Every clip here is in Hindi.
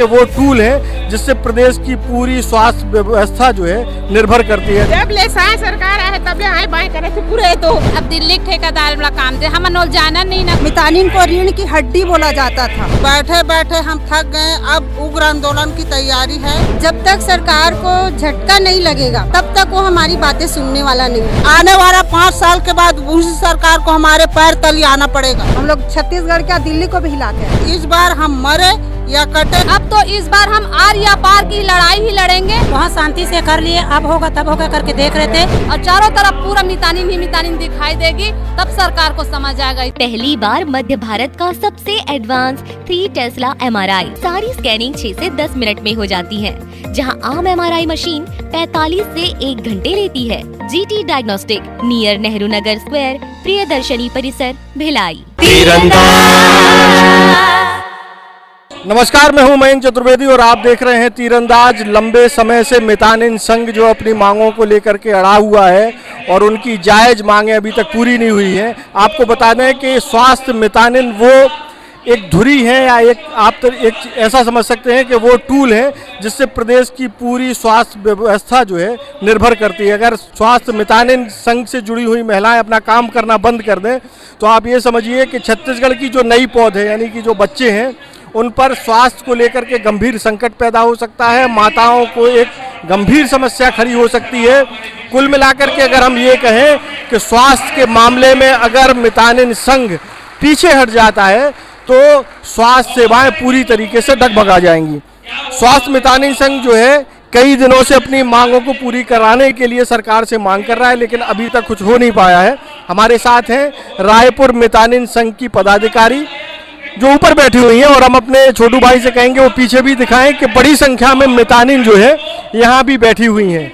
कि वो टूल है जिससे प्रदेश की पूरी स्वास्थ्य व्यवस्था जो है निर्भर करती है। जब ले सरकार आए तब आए बाएं करे थे पूरे तो अब दिल्ली ठेकेदार वाला काम दे हम नोल जाना नहीं ना। मितानिन को रीढ़ की हड्डी बोला जाता था। बैठे बैठे हम थक गए, अब उग्र आंदोलन की तैयारी है। जब तक सरकार को झटका नहीं लगेगा तब तक वो हमारी बातें सुनने वाला नहीं। आने वाला 5 साल के बाद उसी सरकार को हमारे पैर तले आना पड़ेगा। हम लोग छत्तीसगढ़ क्या दिल्ली को भी हिलाते हैं। इस बार हम मरे या कटे। अब तो इस बार हम आर या पार की लड़ाई ही लड़ेंगे। वहाँ शांति से कर लिए, अब होगा तब होगा करके देख रहे थे और चारों तरफ पूरा मितानिन ही मितानिन दिखाई देगी, तब सरकार को समझ आएगा। पहली बार मध्य भारत का सबसे एडवांस 3 टेस्ला MRI। सारी स्कैनिंग 6 से 10 मिनट में हो जाती है, जहां आम MRI मशीन 45 से 1 घंटे लेती है। GT diagnostic, near Nehru Nagar square, Priyadarshini परिसर, भिलाई। नमस्कार, मैं हूं मयंक चतुर्वेदी और आप देख रहे हैं तीरंदाज। लंबे समय से मितानिन संघ जो अपनी मांगों को लेकर के अड़ा हुआ है और उनकी जायज मांगें अभी तक पूरी नहीं हुई हैं। आपको बता दें कि स्वास्थ्य मितानिन वो एक धुरी है या आप एक ऐसा समझ सकते हैं कि वो टूल है जिससे प्रदेश की पूरी स्वास्थ्य व्यवस्था जो है निर्भर करती है। अगर स्वास्थ्य मितानिन संघ से जुड़ी हुई महिलाएं अपना काम करना बंद कर दें तो आप ये समझिए कि छत्तीसगढ़ की जो नई पौध है, यानी कि जो बच्चे हैं, उन पर स्वास्थ्य को लेकर के गंभीर संकट पैदा हो सकता है। माताओं को एक गंभीर समस्या खड़ी हो सकती है। कुल मिलाकर के अगर हम ये कहें कि स्वास्थ्य के मामले में अगर मितानिन संघ पीछे हट जाता है तो स्वास्थ्य सेवाएं पूरी तरीके से डगमगा जाएंगी। स्वास्थ्य मितानिन संघ जो है कई दिनों से अपनी मांगों को पूरी कराने के लिए सरकार से मांग कर रहा है, लेकिन अभी तक कुछ हो नहीं पाया है। हमारे साथ हैं रायपुर मितानिन संघ की पदाधिकारी जो ऊपर बैठी हुई हैं और हम अपने छोटू भाई से कहेंगे वो पीछे भी दिखाएं कि बड़ी संख्या में मितानिन जो है यहाँ भी बैठी हुई हैं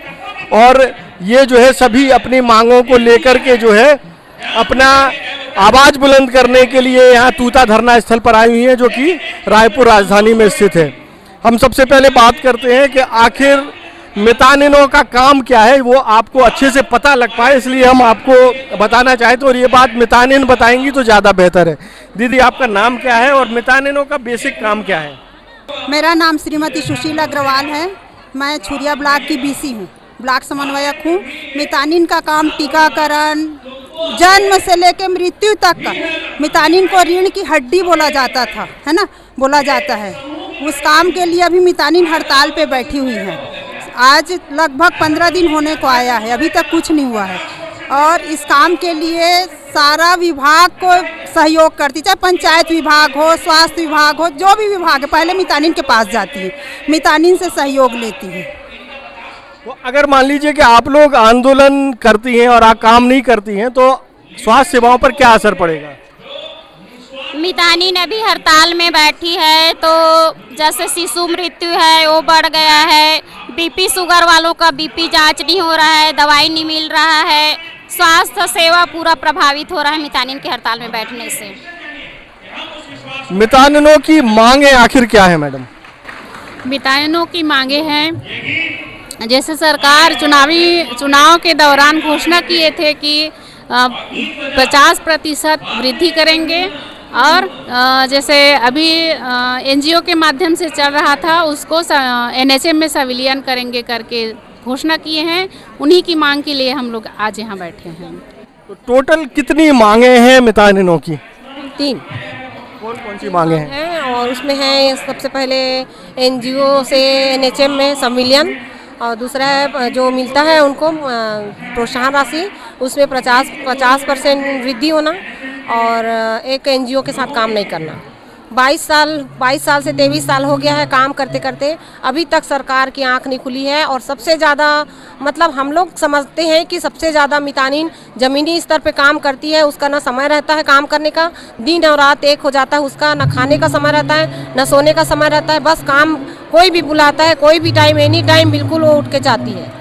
और ये जो है सभी अपनी मांगों को लेकर के जो है अपना आवाज़ बुलंद करने के लिए यहाँ तूता धरना स्थल पर आई हुई हैं, जो कि रायपुर राजधानी में स्थित है। हम सबसे पहले बात करते हैं कि आखिर मितानिनों का काम क्या है, वो आपको अच्छे से पता लग पाए, इसलिए हम आपको बताना चाहते हैं और ये बात मितानिन बताएंगी तो ज़्यादा बेहतर है। दीदी, आपका नाम क्या है और मितानिनों का बेसिक काम क्या है? मेरा नाम श्रीमती सुशीला अग्रवाल है। मैं छुरिया ब्लॉक की BC हूँ, ब्लॉक समन्वयक हूँ। मितानिन का काम टीकाकरण, जन्म से लेकर मृत्यु तक का। मितानिन को रीढ़ की हड्डी बोला जाता था, है ना, बोला जाता है। उस काम के लिए अभी मितानिन हड़ताल पे बैठी हुई है। आज लगभग 15 दिन होने को आया है, अभी तक कुछ नहीं हुआ है। और इस काम के लिए सारा विभाग को सहयोग करती, चाहे पंचायत विभाग हो, स्वास्थ्य विभाग हो, जो भी विभाग है, पहले मितानिन के पास जाती है, मितानिन से सहयोग लेती है। तो अगर मान लीजिए कि आप लोग आंदोलन करती हैं और आप काम नहीं करती हैं तो स्वास्थ्य सेवाओं पर क्या असर पड़ेगा? मितानिन अभी हड़ताल में बैठी है तो जैसे शिशु मृत्यु है वो बढ़ गया है, BP शुगर वालों का BP जांच नहीं हो रहा है, दवाई नहीं मिल रहा है, स्वास्थ्य सेवा पूरा प्रभावित हो रहा है मितानिन के हड़ताल में बैठने से। मितानिनों की मांगे आखिर क्या है मैडम? मितानिनों की मांगे हैं, जैसे सरकार चुनाव के दौरान घोषणा किए थे कि 50% वृद्धि करेंगे और जैसे अभी NGO के माध्यम से चल रहा था उसको NHM में संविलियन करेंगे करके घोषणा किए हैं। उन्हीं की मांग के लिए हम लोग आज यहाँ बैठे हैं। तो टोटल कितनी मांगे हैं मितानिनों की? 3। कौन सी मांगे हैं? और उसमें है सबसे पहले NGO से NHM में संविलियन, और दूसरा है जो मिलता है उनको प्रोत्साहन राशि, उसमें 50% वृद्धि होना, और एक NGO के साथ काम नहीं करना। 22 साल से 23 साल हो गया है काम करते करते, अभी तक सरकार की आंख नहीं खुली है। और सबसे ज़्यादा मतलब हम लोग समझते हैं कि सबसे ज़्यादा मितानिन ज़मीनी स्तर पे काम करती है, उसका ना समय रहता है काम करने का, दिन और रात एक हो जाता है उसका, ना खाने का समय रहता है ना सोने का समय रहता है, बस काम कोई भी बुलाता है कोई भी टाइम एनी टाइम बिल्कुल वो उठ के जाती है।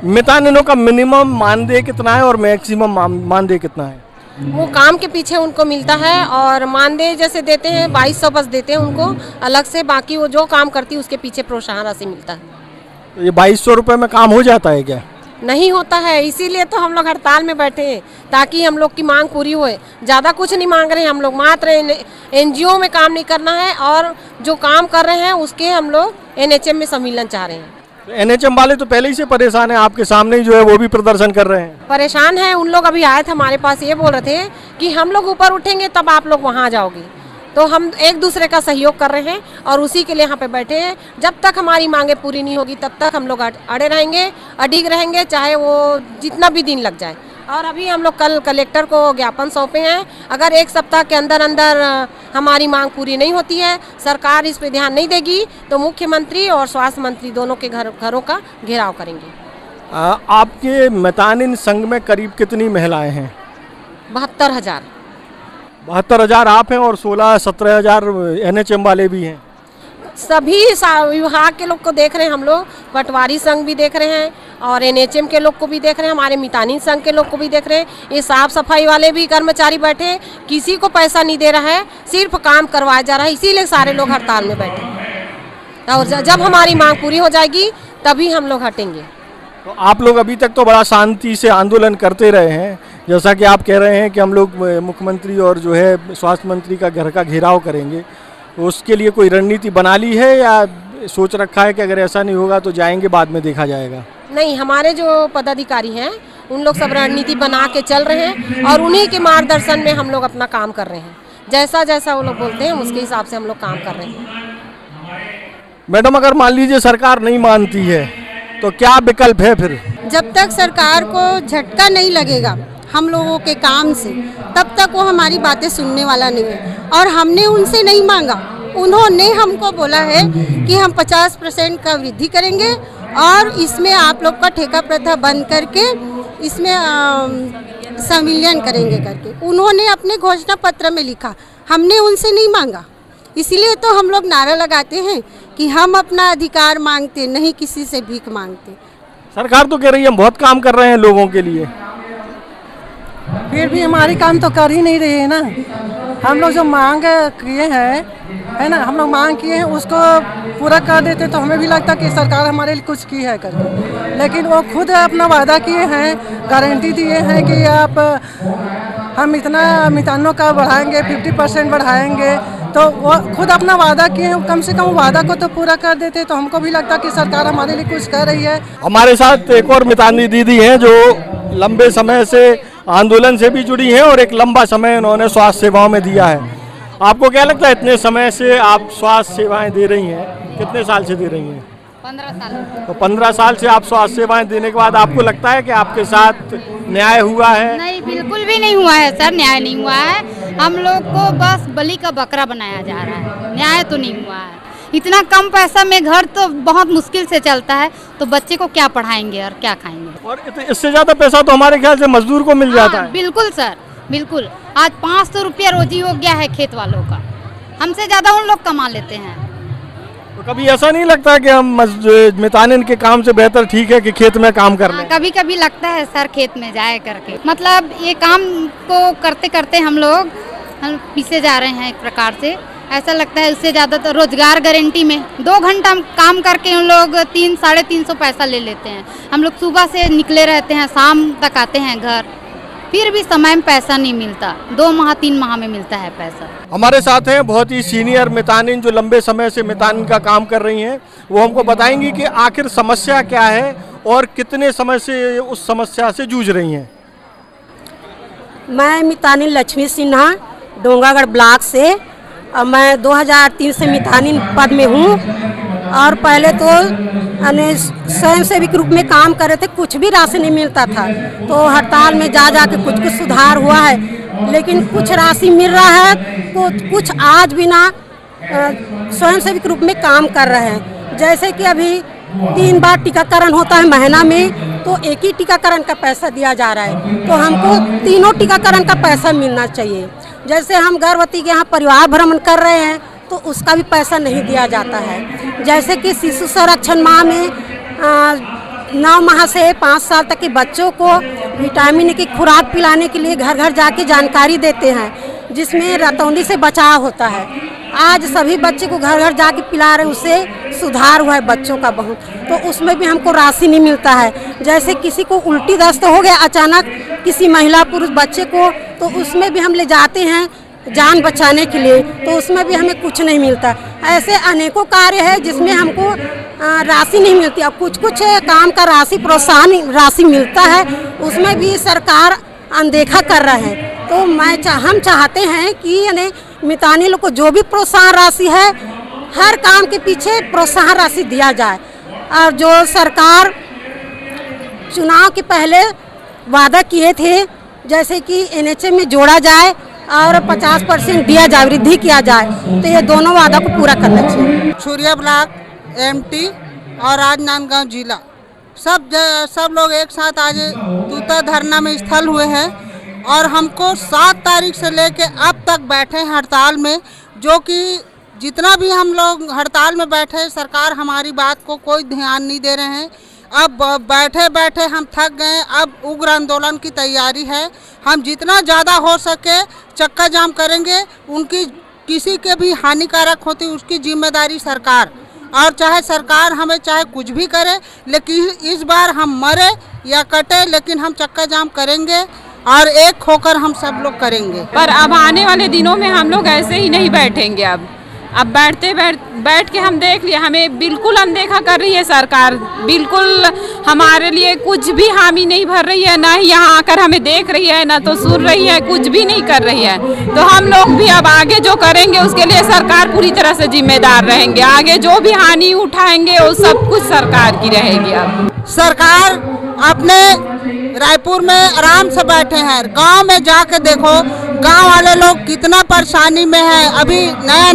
मितानिनों का मिनिमम मानदेय कितना है और मैक्सिमम मानदेय कितना है? वो काम के पीछे उनको मिलता है, और मानदेय जैसे देते हैं 2200 बस देते हैं उनको अलग से, बाकी वो जो काम करती है उसके पीछे प्रोत्साहन राशि मिलता है। तो ये 2200 रुपये में काम हो जाता है क्या? नहीं होता है, इसीलिए तो हम लोग हड़ताल में बैठे हैं ताकि हम लोग की मांग पूरी होए। ज़्यादा कुछ नहीं मांग रहे हैं हम लोग, मात्र एनजीओ में काम नहीं करना है और जो काम कर रहे हैं उसके हम लोग एनएचएम में सम्मिलन चाह रहे हैं। एनएचएम वाले तो पहले ही से परेशान हैं, आपके सामने ही जो है वो भी प्रदर्शन कर रहे हैं। परेशान हैं उन लोग, अभी आए थे हमारे पास, ये बोल रहे थे कि हम लोग ऊपर उठेंगे तब आप लोग वहाँ जाओगे। तो हम एक दूसरे का सहयोग कर रहे हैं और उसी के लिए यहाँ पे बैठे हैं। जब तक हमारी मांगे पूरी नहीं होगी तब तक हम लोग अड़े रहेंगे, अडिग रहेंगे, चाहे वो जितना भी दिन लग जाए। और अभी हम लोग कल कलेक्टर को ज्ञापन सौंपे हैं। अगर एक सप्ताह के अंदर अंदर हमारी मांग पूरी नहीं होती है, सरकार इस पे ध्यान नहीं देगी, तो मुख्यमंत्री और स्वास्थ्य मंत्री दोनों के घरों का घेराव करेंगे। आपके मितानिन संघ में करीब कितनी महिलाएं हैं? 72,000। 72,000 आप हैं और 16-17,000 एनएचएम वाले भी हैं। सभी विभाग के लोग को देख रहे हैं हम लोग, पटवारी संघ भी देख रहे हैं और एनएचएम के लोग को भी देख रहे हैं, हमारे मितानिन संघ के लोग को भी देख रहे हैं। ये साफ सफाई वाले भी कर्मचारी बैठे हैं, किसी को पैसा नहीं दे रहा है, सिर्फ काम करवाया जा रहा है, इसीलिए सारे लोग हड़ताल में बैठे हैं। और जब हमारी मांग पूरी हो जाएगी तभी हम लोग हटेंगे। तो आप लोग अभी तक तो बड़ा शांति से आंदोलन करते रहे हैं, जैसा कि आप कह रहे हैं कि हम लोग मुख्यमंत्री और जो है स्वास्थ्य मंत्री का घर का घेराव करेंगे, तो उसके लिए कोई रणनीति बना ली है या सोच रखा है कि अगर ऐसा नहीं होगा तो जाएंगे, बाद में देखा जाएगा? नहीं, हमारे जो पदाधिकारी हैं उन लोग सब रणनीति बना के चल रहे हैं और उन्हीं के मार्गदर्शन में हम लोग अपना काम कर रहे हैं। जैसा जैसा वो लोग बोलते हैं उसके हिसाब से हम लोग काम कर रहे हैं। मैडम, अगर मान लीजिए सरकार नहीं मानती है तो क्या विकल्प है फिर? जब तक सरकार को झटका नहीं लगेगा हम लोगों के काम से, तब तक वो हमारी बातें सुनने वाला नहीं है। और हमने उनसे नहीं मांगा, उन्होंने हमको बोला है कि हम 50% का वृद्धि करेंगे और इसमें आप लोग का ठेका प्रथा बंद करके इसमें संविलियन करेंगे करके उन्होंने अपने घोषणा पत्र में लिखा। हमने उनसे नहीं मांगा, इसीलिए तो हम लोग नारा लगाते हैं कि हम अपना अधिकार मांगते, नहीं किसी से भीख मांगते। सरकार तो कह रही है हम बहुत काम कर रहे हैं लोगों के लिए, फिर भी हमारी काम तो कर ही नहीं रही है ना। हम लोग जो मांग किए हैं, है ना, हम लोग मांग किए हैं उसको पूरा कर देते तो हमें भी लगता कि सरकार हमारे लिए कुछ की है करके, लेकिन वो खुद अपना वादा किए हैं, गारंटी दिए हैं कि आप हम इतना मितानों का बढ़ाएंगे, 50% बढ़ाएंगे, तो वो खुद अपना वादा किए हैं। कम से कम वादा को तो पूरा कर देते तो हमको भी लगता कि सरकार हमारे लिए कुछ कर रही है। हमारे साथ एक और मितानी दीदी हैं जो लंबे समय से आंदोलन से भी जुड़ी हैं और एक लंबा समय उन्होंने स्वास्थ्य सेवाओं में दिया है। आपको क्या लगता है इतने समय से आप स्वास्थ्य सेवाएं दे रही हैं, कितने साल से दे रही हैं? 15 साल। तो 15 साल से आप स्वास्थ्य सेवाएं देने के बाद आपको लगता है कि आपके साथ न्याय हुआ है? नहीं, बिल्कुल भी नहीं हुआ है सर, न्याय नहीं हुआ है। हम लोग को बस बलि का बकरा बनाया जा रहा है, न्याय तो नहीं हुआ है। इतना कम पैसा में घर तो बहुत मुश्किल से चलता है, तो बच्चे को क्या पढ़ाएंगे और क्या खाएंगे? और इससे ज़्यादा पैसा तो हमारे ख्याल से मजदूर को मिल जाता है। बिल्कुल सर, बिल्कुल। आज 500 रुपया रोजी हो गया है खेत वालों का, हमसे ज़्यादा उन लोग कमा लेते हैं। तो कभी ऐसा नहीं लगता कि हम मितानिन के काम से बेहतर ठीक है कि खेत में काम कर लें? कभी कभी लगता है सर खेत में जाए करके, मतलब ये काम को करते करते हम पीछे जा रहे हैं एक प्रकार से, ऐसा लगता है। उससे ज़्यादा तो रोजगार गारंटी में 2 घंटा काम करके हम लोग 300-350 पैसा ले लेते हैं। हम लोग सुबह से निकले रहते हैं, शाम तक आते हैं घर, फिर भी समय में पैसा नहीं मिलता। 2 माह 3 माह में मिलता है पैसा। हमारे साथ हैं बहुत ही सीनियर मितानिन जो लंबे समय से मितानिन का काम कर रही हैं। वो हमको बताएंगी कि आखिर समस्या क्या है और कितने समय से उस समस्या से जूझ रही हैं। मैं मितानिन लक्ष्मी सिन्हा, डोंगागढ़ ब्लॉक से। मैं 2003 से मितानिन पद में हूँ और पहले तो स्वयं सेवक रूप में काम कर रहे थे, कुछ भी राशि नहीं मिलता था। तो हड़ताल में जा के कुछ सुधार हुआ है, लेकिन कुछ राशि मिल रहा है तो कुछ आज बिना स्वयं सेवक रूप में काम कर रहे हैं। जैसे कि अभी 3 बार टीकाकरण होता है महीना में, तो एक ही टीकाकरण का पैसा दिया जा रहा है, तो हमको तीनों टीकाकरण का पैसा मिलना चाहिए। जैसे हम गर्भवती के यहाँ परिवार भ्रमण कर रहे हैं तो उसका भी पैसा नहीं दिया जाता है। जैसे कि शिशु संरक्षण माह में 9 माह से 5 साल तक के बच्चों को विटामिन की खुराक पिलाने के लिए घर घर जाके जानकारी देते हैं, जिसमें रतौंधी से बचाव होता है। आज सभी बच्चे को घर घर जाके पिला रहे, उससे सुधार हुआ है बच्चों का बहुत। तो उसमें भी हमको राशि नहीं मिलता है। जैसे किसी को उल्टी दस्त हो गया अचानक, किसी महिला पुरुष बच्चे को, तो उसमें भी हम ले जाते हैं जान बचाने के लिए, तो उसमें भी हमें कुछ नहीं मिलता। ऐसे अनेकों कार्य है जिसमें हमको राशि नहीं मिलती। अब कुछ कुछ काम का राशि, प्रोत्साहन राशि मिलता है, उसमें भी सरकार अनदेखा कर रहा है। तो हम चाहते हैं कि यानी मितानी लोग को जो भी प्रोत्साहन राशि है, हर काम के पीछे प्रोत्साहन राशि दिया जाए। और जो सरकार चुनाव के पहले वादा किए थे, जैसे कि NHM में जोड़ा जाए और 50% दिया जाए, वृद्धि किया जाए, तो ये दोनों वादा को पूरा करना चाहिए। छुरिया ब्लॉक MT और राजनांदगांव जिला सब लोग एक साथ आज तूता धरना में स्थल हुए हैं और हमको 7 तारीख से लेके अब तक बैठे हैं हड़ताल में, जो कि जितना भी हम लोग हड़ताल में बैठे, सरकार हमारी बात को कोई ध्यान नहीं दे रहे हैं। अब बैठे बैठे हम थक गए। अब उग्र आंदोलन की तैयारी है। हम जितना ज़्यादा हो सके चक्का जाम करेंगे। उनकी किसी के भी हानिकारक होती उसकी जिम्मेदारी सरकार, और चाहे सरकार हमें चाहे कुछ भी करे, लेकिन इस बार हम मरे या कटे, लेकिन हम चक्का जाम करेंगे और एक होकर हम सब लोग करेंगे। पर अब आने वाले दिनों में हम लोग ऐसे ही नहीं बैठेंगे। अब बैठ के हम देख लिए, हमें बिल्कुल अनदेखा कर रही है सरकार। बिल्कुल हमारे लिए कुछ भी हामी नहीं भर रही है, ना ही यहाँ आकर हमें देख रही है, ना तो सुन रही है, कुछ भी नहीं कर रही है। तो हम लोग भी अब आगे जो करेंगे उसके लिए सरकार पूरी तरह से जिम्मेदार रहेंगे। आगे जो भी हानि उठाएंगे वो सब कुछ सरकार की रहेगी। अब सरकार अपने रायपुर में आराम से बैठे हैं। गांव में जाके देखो, गांव वाले लोग कितना परेशानी में है। अभी नया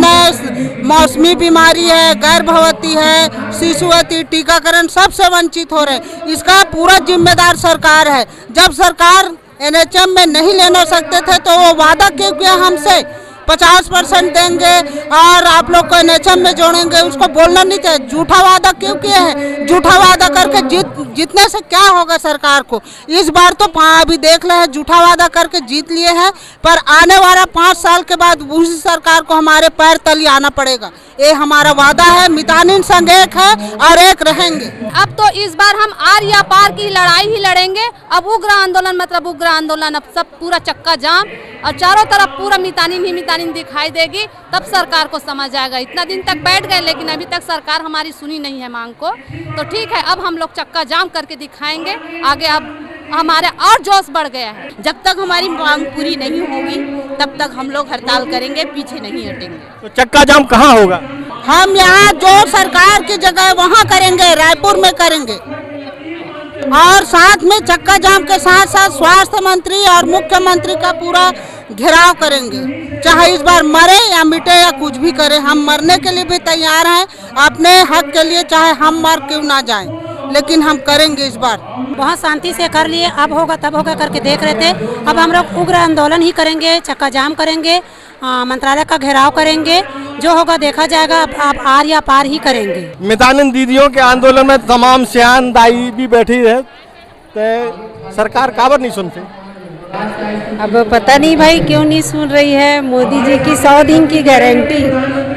मौसमी बीमारी है, गर्भवती है, शिशुवती, टीकाकरण सबसे वंचित हो रहे हैं। इसका पूरा जिम्मेदार सरकार है। जब सरकार NHM में नहीं लेना सकते थे तो वो वादा क्यों किया हमसे 50% देंगे और आप लोग को NHM में जोड़ेंगे, उसको बोलना नहीं चाहिए। झूठा वादा क्यों किया है? झूठा वादा करके जीतने से क्या होगा सरकार को? इस बार तो अभी देख रहे हैं, झूठा वादा करके जीत लिए हैं, पर आने वाला 5 साल के बाद उसी सरकार को हमारे पैर तले आना पड़ेगा। ये हमारा वादा है। मितानिन संग एक है और एक रहेंगे। अब तो इस बार हम आर या पार की लड़ाई ही लड़ेंगे। अब उग्र आंदोलन मतलब उग्र आंदोलन, अब सब पूरा चक्का जाम और चारों तरफ पूरा मितानिन ही मितानिन दिखाई देगी, तब सरकार को समझ आएगा। इतना दिन तक बैठ गए लेकिन अभी तक सरकार हमारी सुनी नहीं है मांग को। तो ठीक है, अब हम लोग चक्का जाम करके दिखाएंगे आगे। अब हमारा और जोश बढ़ गया है। जब तक हमारी मांग पूरी नहीं होगी तब तक हम लोग हड़ताल करेंगे, पीछे नहीं हटेंगे। तो चक्का जाम कहाँ होगा? हम यहाँ जो सरकार की जगह वहाँ करेंगे, रायपुर में करेंगे। और साथ में चक्का जाम के साथ साथ स्वास्थ्य मंत्री और मुख्यमंत्री का पूरा घेराव करेंगे। चाहे इस बार मरे या मिटे या कुछ भी करे, हम मरने के लिए भी तैयार हैं अपने हक के लिए, चाहे हम मर क्यों ना जाएं, लेकिन हम करेंगे इस बार। बहुत शांति से कर लिए, अब होगा तब होगा करके देख रहे थे। अब हम लोग उग्र आंदोलन ही करेंगे, चक्का जाम करेंगे, मंत्रालय का घेराव करेंगे, जो होगा देखा जाएगा। अब आर या पार ही करेंगे। मितानिन दीदियों के आंदोलन में तमाम सियान दाई भी बैठी है, तो सरकार काबर नहीं सुनती? अब पता नहीं भाई क्यों नहीं सुन रही है। मोदी जी की 100 दिन की गारंटी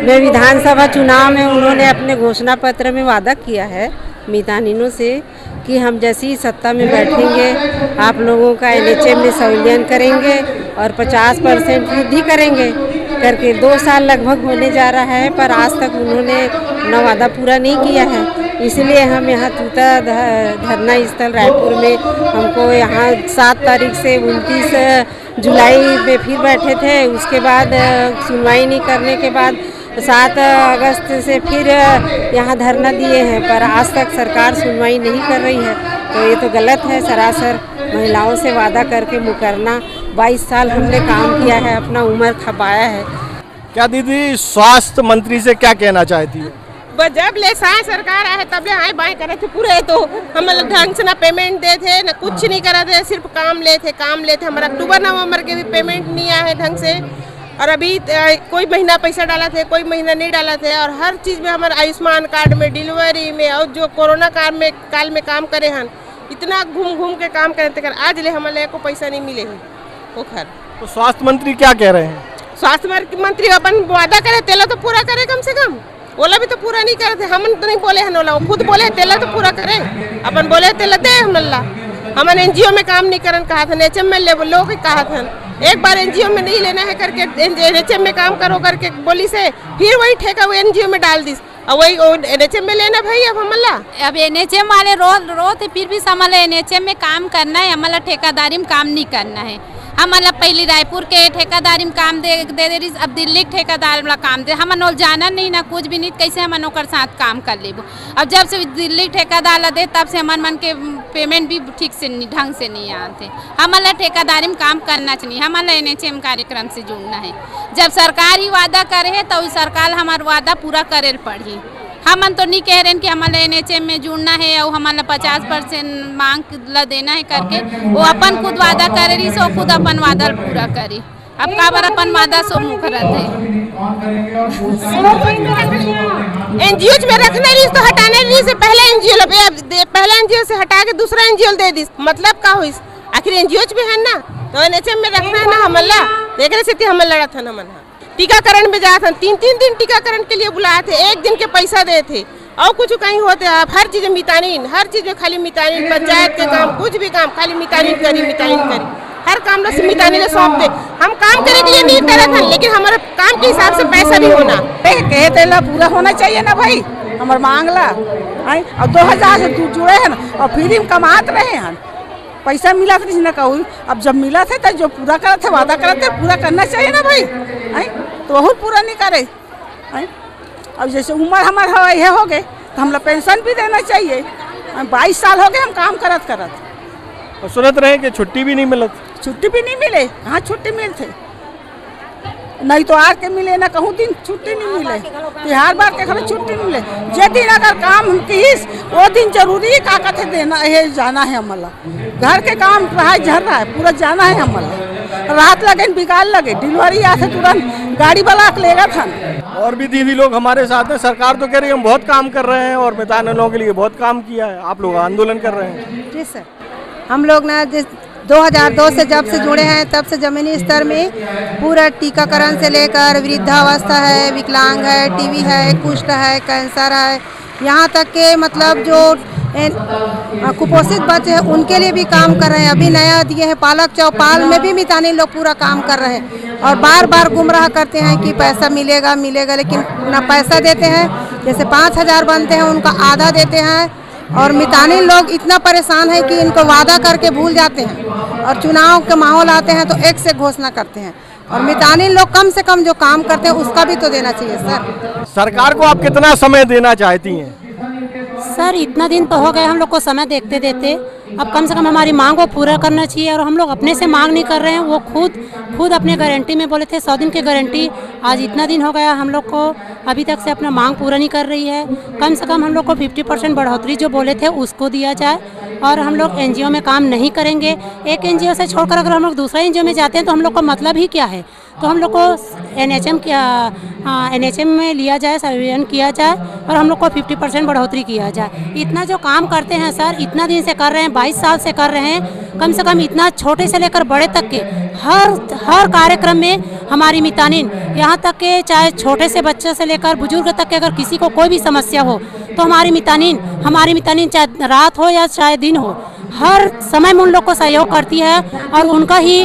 में विधानसभा चुनाव में उन्होंने अपने घोषणा पत्र में वादा किया है मितानिनों से कि हम जैसी सत्ता में बैठेंगे आप लोगों का NHM में संविलियन करेंगे और 50% वृद्धि करेंगे करके 2 साल लगभग होने जा रहा है, पर आज तक उन्होंने अपना वादा पूरा नहीं किया है। इसलिए हम यहाँ तूता धरना स्थल रायपुर में हमको यहाँ 7 तारीख से 29 जुलाई में फिर बैठे थे। उसके बाद सुनवाई नहीं करने के बाद 7 अगस्त से फिर यहाँ धरना दिए हैं, पर आज तक सरकार सुनवाई नहीं कर रही है। तो ये तो गलत है सरासर। महिलाओं से वादा करके मुकरना। 22 साल हमने काम किया है, अपना उम्र खपाया है। क्या दीदी स्वास्थ्य मंत्री से क्या कहना चाहती है? जब ले सरकार आए तब ले आए बाएं करे थे पूरे, तो हम लोग ढंग से ना पेमेंट दे थे ना कुछ नहीं करा थे, सिर्फ काम ले थे। हमारा अक्टूबर नवंबर के भी पेमेंट नहीं आया है ढंग से। और अभी कोई महीना पैसा डाला थे, कोई महीना नहीं डाला थे। और हर चीज़ में हमारे आयुष्मान कार्ड में, डिलीवरी में और जो कोरोना काल में काम करे हैं, इतना घूम के काम करे थे, आज ले हमारे को पैसा नहीं मिले है। तो स्वास्थ्य मंत्री क्या कह रहे हैं? स्वास्थ्य मंत्री अपन वादा करे तेला तो पूरा करे, कम से कम ओला भी तो पूरा नहीं करते। हम तो नहीं बोले हैं ओला, खुद बोले तेला तो पूरा करे, अपन बोले तेला दे हमला। हमन एनजीओ में काम नहीं करन कहा था, एनएचएम में ले लो कहा था, एक बार एनजीओ में नहीं लेना है करके एनएचएम में काम करो करके बोली से, फिर वही ठेका वो एनजीओ में डाल दी, और वही एनएचएम में लेना भाई। अब हमला अब एनएचएम वाले रो थे, फिर भी हमारा एनएचएम में काम करना है, हमारा ठेकेदारी में काम नहीं करना है। हमारा पहले रायपुर के ठेकेदारी में काम दे रही, अब दिल्ली के ठेकेदार वाला काम दे, हम जाना नहीं ना कुछ भी नहीं, कैसे हम ओकर साथ काम कर लेबो। अब जब से दिल्ली ठेकेदार ला दे तब से हमारे मन के पेमेंट भी ठीक से ढंग से नहीं आते। हमारा ठेकेदारी में काम करना चाहिए, हमारा एनएचएम कार्यक्रम से जुड़ना है। जब सरकार ही वादा करे है तो सरकार हमारा वादा पूरा करे पड़ी। हम तो नहीं कह रहे हैं कि हमारा एनएचएम में जुड़ना है और हमारा 50% मांग ला देना है करके, वो अपन खुद वादा करे रही सो खुद अपन वादा पूरा करी। अब का बार अपन वादा सो मुख रहते एनजीओ में रखने रही तो हटाने रही से पहले एनजीओ से हटा के दूसरा एनजीओ दे दी, मतलब का हुई? आखिर एनजीओ भी है ना, तो एनएचएम में रखना है ना। हमला देख रहे थे, हम लड़ा था ना, मन टीकाकरण में जाए थे, 3 दिन टीकाकरण के लिए बुलाए थे, 1 दिन के पैसा दे थे, और कुछ कहीं होते। आप हर चीज मितानीन, हर चीज में खाली मितानीन, पंचायत के काम कुछ भी काम खाली मितानीन करी, हर काम से मितानीन सौंप दे। हम काम करे के लिए नहीं करे थे, लेकिन हमारे काम के हिसाब से पैसा भी होना कहते ला पूरा होना चाहिए ना भाई, हमारे मांगला। और 2000 से जुड़े हैं और फ्री में कमाते रहे हैं, पैसा मिला था ना कहूँ। अब जब मिला था तो जो पूरा करा थे, वादा करा थे, पूरा करना चाहिए ना भाई। तो बहुत पूरा नहीं करे। अब जैसे उम्र हमारा ये हो गए तो हम लोग पेंशन भी देना चाहिए। 22 साल हो गए हम काम करत। और सुनत रहे कि छुट्टी भी नहीं मिलत। छुट्टी भी नहीं मिले, कहाँ छुट्टी मिलते, नहीं तो आर के मिले ना कहूँ दिन छुट्टी नहीं मिले, त्योहार बार के घर छुट्टी नहीं मिले। जे दिन अगर काम किस वो दिन जरूरी का कहते देना है, जाना है हमला। घर के काम रहा झर रहा है, पूरा जाना है हमला। रात लगे बिगाड़ लगे, डिलीवरी आते तुरंत गाड़ी वाला लेगा था। और भी दीदी लोग हमारे साथ हैं। सरकार तो कह रही है हम बहुत काम कर रहे हैं और मितानिनों के लिए बहुत काम किया है, आप लोग आंदोलन कर रहे हैं। जी सर, हम लोग ना 2002 से जब से जुड़े हैं तब से ज़मीनी स्तर में पूरा टीकाकरण से लेकर वृद्धावस्था है, विकलांग है, टीबी है, कुष्ठ है, कैंसर है, यहाँ तक के मतलब जो कुपोषित बच्चे हैं उनके लिए भी काम कर रहे हैं। अभी नया दिए हैं पालक चौपाल में भी मितानी लोग पूरा काम कर रहे हैं और बार बार गुमराह करते हैं कि पैसा मिलेगा, लेकिन ना पैसा देते हैं। जैसे 5000 बनते हैं उनका आधा देते हैं और मितानी लोग इतना परेशान है कि इनको वादा करके भूल जाते हैं और चुनाव के माहौल आते हैं तो एक से घोषणा करते हैं। और मितानी लोग कम से कम जो काम करते हैं उसका भी तो देना चाहिए सर। सरकार को आप कितना समय देना चाहती हैं? सर इतना दिन तो हो गए हम लोग को समय देखते देते, अब कम से कम हमारी मांग को पूरा करना चाहिए। और हम लोग अपने से मांग नहीं कर रहे हैं, वो खुद अपने गारंटी में बोले थे 100 दिन की गारंटी। आज इतना दिन हो गया हम लोग को अभी तक से अपना मांग पूरा नहीं कर रही है। कम से कम हम लोग को 50% बढ़ोतरी जो बोले थे उसको दिया जाए। और हम लोग एनजीओ में काम नहीं करेंगे। एक एनजीओ से छोड़कर अगर हम लोग दूसरा एनजीओ में जाते हैं तो हम लोग को मतलब ही क्या है। तो हम लोग को एनएचएम में लिया जाए, संविलियन किया जाए और हम लोग को 50% बढ़ोतरी किया जाए। इतना जो काम करते हैं सर, इतना दिन से कर रहे हैं, 22 साल से कर रहे हैं। कम से कम इतना छोटे से लेकर बड़े तक के हर कार्यक्रम में हमारी मितानिन, यहाँ तक के चाहे छोटे से बच्चे से लेकर बुजुर्ग तक के अगर किसी को कोई भी समस्या हो तो हमारी मितानिन चाहे रात हो या चाहे दिन हो, हर समय में उन लोग को सहयोग करती है और उनका ही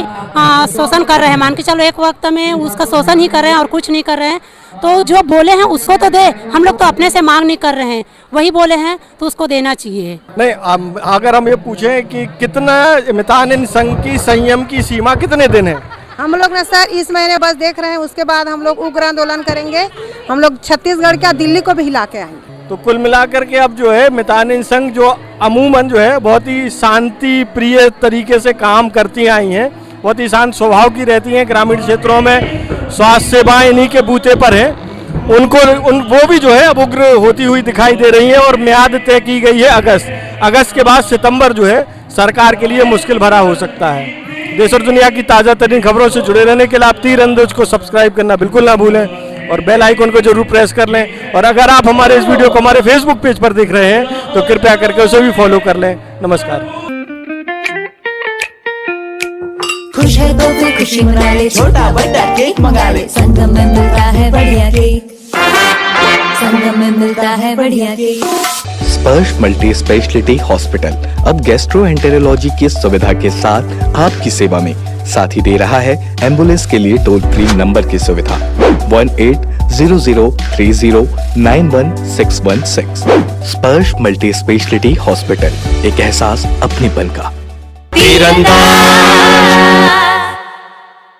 शोषण कर रहे हैं। मान के चलो एक वक्त में उसका शोषण ही कर रहे हैं और कुछ नहीं कर रहे हैं। तो जो बोले हैं उसको तो दे, हम लोग तो अपने से मांग नहीं कर रहे हैं, वही बोले हैं तो उसको देना चाहिए। नहीं, अगर हम ये पूछें कि कितना मितानिन संघ की संयम की सीमा कितने दिन है? हम लोग ना सर इस महीने बस देख रहे हैं, उसके बाद हम लोग उग्र आंदोलन करेंगे। हम लोग छत्तीसगढ़ क्या दिल्ली को भी हिला के आएंगे। तो कुल मिलाकर के अब जो है मितानिन संघ जो अमूमन जो है बहुत ही शांति प्रिय तरीके से काम करती आई हैं, बहुत ही शांत स्वभाव की रहती हैं। ग्रामीण क्षेत्रों में स्वास्थ्य सेवाएं इन्हीं के बूते पर हैं। वो भी जो है अब उग्र होती हुई दिखाई दे रही हैं और म्याद तय की गई है अगस्त के बाद सितंबर जो है सरकार के लिए मुश्किल भरा हो सकता है। देश और दुनिया की ताज़ा तरीन खबरों से जुड़े रहने के लिए आप तीरंदाज को सब्सक्राइब करना बिल्कुल ना भूलें और बेल आइकन को जरूर प्रेस कर लें। और अगर आप हमारे इस वीडियो को हमारे फेसबुक पेज पर देख रहे हैं तो कृपया करके उसे भी फॉलो कर लें। नमस्कार। खुश है तो फिर खुशी मना ले, छोटा बड़ा केक मंगा ले। संगम में मिलता है बढ़िया केक, संगम में मिलता है बढ़िया केक। स्पर्श मल्टी स्पेशलिटी हॉस्पिटल अब गैस्ट्रोएंटेरोलॉजी की सुविधा के साथ आपकी सेवा में, साथ ही दे रहा है एम्बुलेंस के लिए टोल फ्री नंबर की सुविधा 180030911616। स्पर्श मल्टी स्पेशलिटी हॉस्पिटल, एक एहसास अपनेपन का। तीरंदाज।